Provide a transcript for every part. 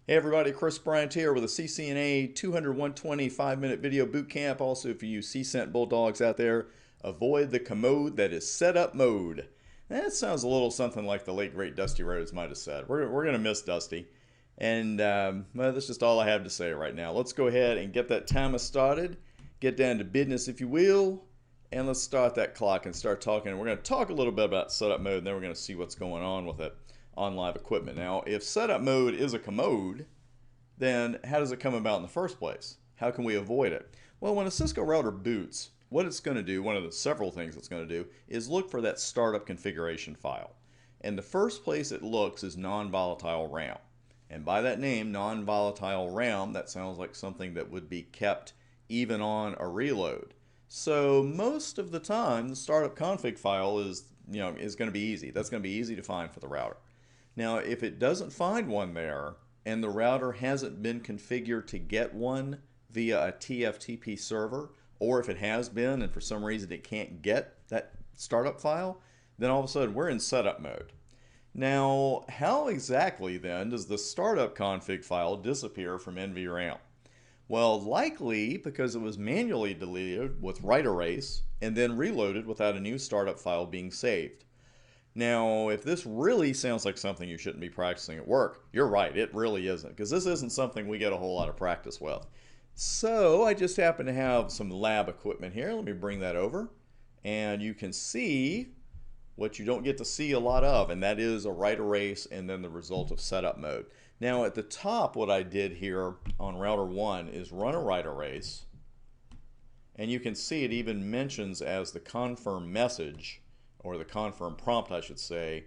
Hey everybody, Chris Bryant here with a CCNA 225-minute video boot camp. Also, for you CCNP bulldogs out there, avoid the commode that is setup mode. That sounds a little something like the late great Dusty Rhodes might have said. We're going to miss Dusty. And well, that's just all I have to say right now. Let's go ahead and get that timer started. Get down to business, if you will. And let's start that clock and start talking. We're going to talk a little bit about setup mode, and then we're going to see what's going on with it on live equipment. Now, if setup mode is a commode, then how does it come about in the first place? How can we avoid it? Well, when a Cisco router boots, what it's going to do, one of the several things it's going to do, is look for that startup configuration file. And the first place it looks is non-volatile RAM. And by that name, non-volatile RAM, that sounds like something that would be kept even on a reload. So most of the time, the startup config file is going to be easy. That's going to be easy to find for the router. Now, if it doesn't find one there, and the router hasn't been configured to get one via a TFTP server, or if it has been and for some reason it can't get that startup file, then all of a sudden we're in setup mode. Now, how exactly then does the startup config file disappear from NVRAM? Well, likely because it was manually deleted with write erase and then reloaded without a new startup file being saved. Now, if this really sounds like something you shouldn't be practicing at work, you're right, it really isn't, because this isn't something we get a whole lot of practice with. So I just happen to have some lab equipment here. Let me bring that over, and you can see what you don't get to see a lot of, and that is a write erase and then the result of setup mode. Now at the top, what I did here on router 1 is run a write erase, and you can see it even mentions as the confirm message, or the confirm prompt I should say,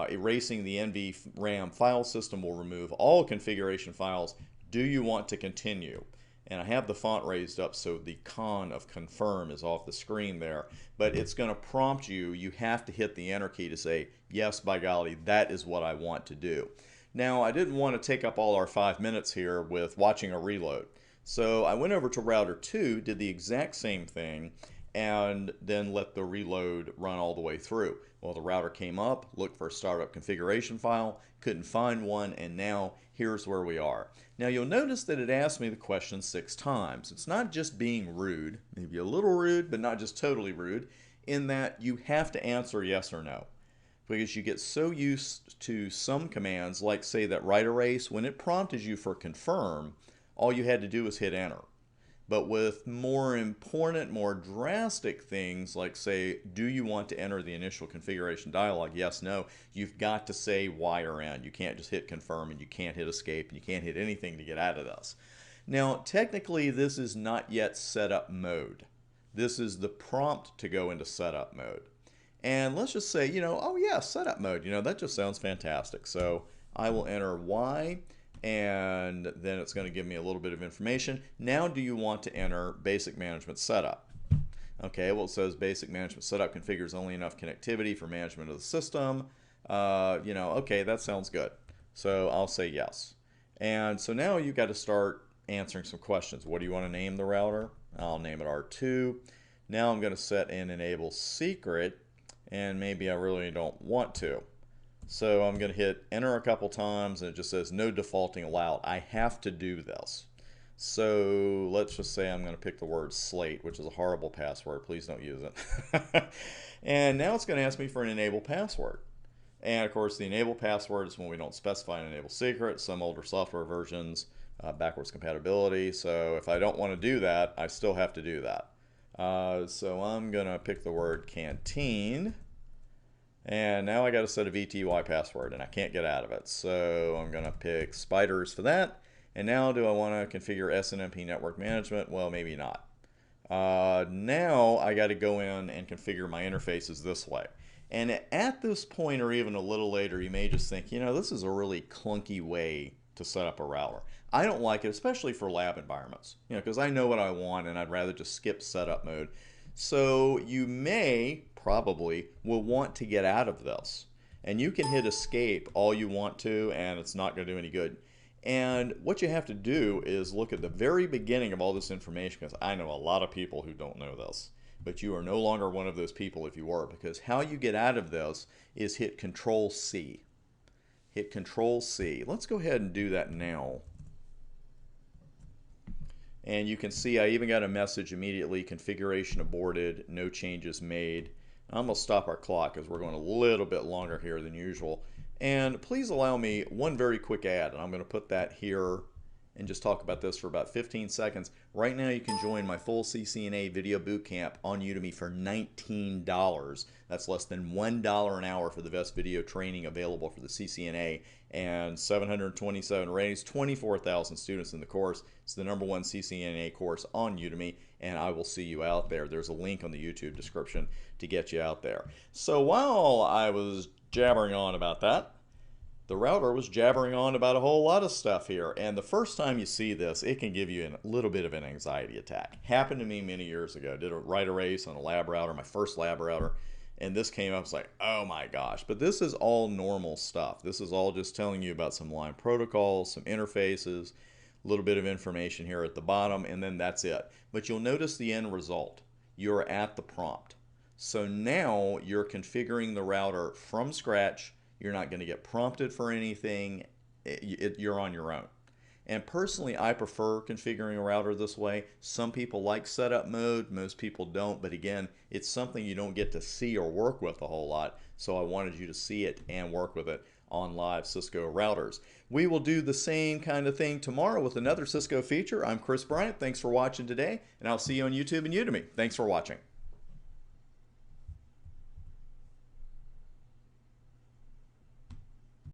erasing the NVRAM file system will remove all configuration files. Do you want to continue? And I have the font raised up so the con of confirm is off the screen there, but it's going to prompt you. You have to hit the enter key to say, yes, by golly, that is what I want to do. Now, I didn't want to take up all our 5 minutes here with watching a reload. So I went over to router 2, did the exact same thing, and then let the reload run all the way through. Well, the router came up, looked for a startup configuration file, couldn't find one, and now here's where we are. Now you'll notice that it asked me the question 6 times. It's not just being rude, maybe a little rude, but not just totally rude, in that you have to answer yes or no. Because you get so used to some commands, like say that write erase, when it prompted you for confirm, all you had to do was hit enter. But with more important, more drastic things like say, do you want to enter the initial configuration dialog? Yes, no. You've got to say Y or N. You can't just hit confirm, and you can't hit escape, and you can't hit anything to get out of this. Now, technically, this is not yet setup mode. This is the prompt to go into setup mode. And let's just say, oh yeah, setup mode. That just sounds fantastic. So I will enter Y. And then it's going to give me a little bit of information. Now, do you want to enter basic management setup? Okay, well, it says basic management setup configures only enough connectivity for management of the system. Okay, that sounds good. So I'll say yes. And so now you've got to start answering some questions. What do you want to name the router? I'll name it R2. Now I'm going to set an enable secret, and maybe I really don't want to. So I'm going to hit enter a couple times, and it just says no defaulting allowed. I have to do this. So let's just say I'm going to pick the word slate, which is a horrible password. Please don't use it. And now it's going to ask me for an enable password. And of course, the enable password is when we don't specify an enable secret. Some older software versions, backwards compatibility. So if I don't want to do that, I still have to do that. So I'm going to pick the word canteen. And now I got to set a VTY password, and I can't get out of it. So I'm going to pick spiders for that. And now do I want to configure Snmp network management? Well, maybe not. Now I got to go in and configure my interfaces this way. And at this point, or even a little later, you may just think, this is a really clunky way to set up a router. I don't like it, especially for lab environments, because I know what I want, and I'd rather just skip setup mode. So you probably will want to get out of this. And you can hit escape all you want to, and it's not going to do any good. And what you have to do is look at the very beginning of all this information, because I know a lot of people who don't know this. But you are no longer one of those people if you were, because how you get out of this is hit Control C. hit Control C. Let's go ahead and do that now. And you can see I even got a message immediately, configuration aborted, no changes made. I'm going to stop our clock because we're going a little bit longer here than usual. And please allow me one very quick ad, and I'm going to put that here and just talk about this for about 15 seconds. Right now you can join my full CCNA video boot camp on Udemy for $19. That's less than $1 an hour for the best video training available for the CCNA, and 727 ratings, 24,000 students in the course. It's the #1 CCNA course on Udemy, and I will see you out there. There's a link on the YouTube description to get you out there. So while I was jabbering on about that, the router was jabbering on about a whole lot of stuff here, and the first time you see this, it can give you a little bit of an anxiety attack. Happened to me many years ago. Did a write erase on a lab router, my first lab router, and this came up. I was like, oh my gosh. But this is all normal stuff. This is all just telling you about some line protocols, some interfaces, a little bit of information here at the bottom, and then that's it. But you'll notice the end result. You're at the prompt. So now you're configuring the router from scratch. You're not going to get prompted for anything. You're on your own. And personally, I prefer configuring a router this way. Some people like setup mode, most people don't. But again, it's something you don't get to see or work with a whole lot. So I wanted you to see it and work with it on live Cisco routers. We will do the same kind of thing tomorrow with another Cisco feature. I'm Chris Bryant. Thanks for watching today, and I'll see you on YouTube and Udemy. Thanks for watching.